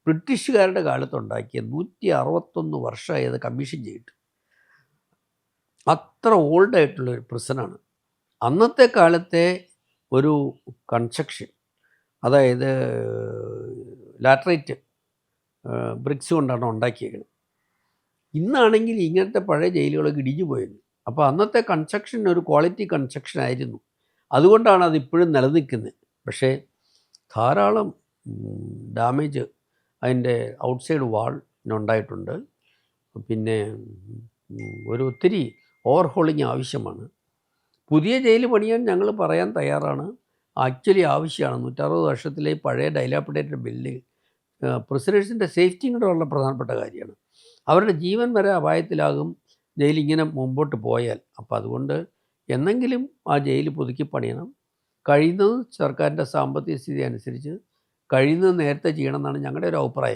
ബ്രിട്ടീഷുകാരുടെ കാലത്തുണ്ടാക്കിയ 161 വർഷമായി അത് കമ്മീഷൻ ചെയ്തിട്ട്. അത്ര ഓൾഡായിട്ടുള്ളൊരു പ്രിസനാണ്. അന്നത്തെ കാലത്തെ ഒരു കൺസ്ട്രക്ഷൻ, അതായത് ലാറ്ററൈറ്റ് ബ്രിക്സ് കൊണ്ടാണ് ഉണ്ടാക്കിയേക്കുന്നത്. ഇന്നാണെങ്കിൽ ഇങ്ങനത്തെ പഴയ ജയിലുകളൊക്കെ ഇടിഞ്ഞു പോയത്. അപ്പോൾ അന്നത്തെ കൺസ്ട്രക്ഷൻ ഒരു ക്വാളിറ്റി കൺസ്ട്രക്ഷൻ ആയിരുന്നു. അതുകൊണ്ടാണ് അതിപ്പോഴും നിലനിൽക്കുന്നത്. പക്ഷേ ധാരാളം ഡാമേജ് അതിൻ്റെ ഔട്ട്സൈഡ് വാളിനുണ്ടായിട്ടുണ്ട്. പിന്നെ ഒത്തിരി ഓവർഹോളിങ് ആവശ്യമാണ്. പുതിയ ജയിൽ പണിയാൻ ഞങ്ങൾ പറയാൻ തയ്യാറാണ്. ആക്ച്വലി ആവശ്യമാണ്. 160 വർഷത്തിലെ പഴയ ഡൈലാപ്പിഡേറ്റഡ് ബിൽഡിംഗ് പ്രിസണേഴ്സിൻ്റെ സേഫ്റ്റിയും കൂടെ ഉള്ള പ്രധാനപ്പെട്ട കാര്യമാണ്. അവരുടെ ജീവൻ വരെ അപായത്തിലാകും ജയിലിങ്ങനെ മുമ്പോട്ട് പോയാൽ. അപ്പോൾ അതുകൊണ്ട് എന്നെങ്കിലും ആ ജയിൽ പുതുക്കി പണിയണം. കഴിയുന്നത് സർക്കാരിൻ്റെ സാമ്പത്തിക സ്ഥിതി അനുസരിച്ച് കഴിയുന്നത് നേരത്തെ ചെയ്യണമെന്നാണ് ഞങ്ങളുടെ ഒരു അഭിപ്രായം.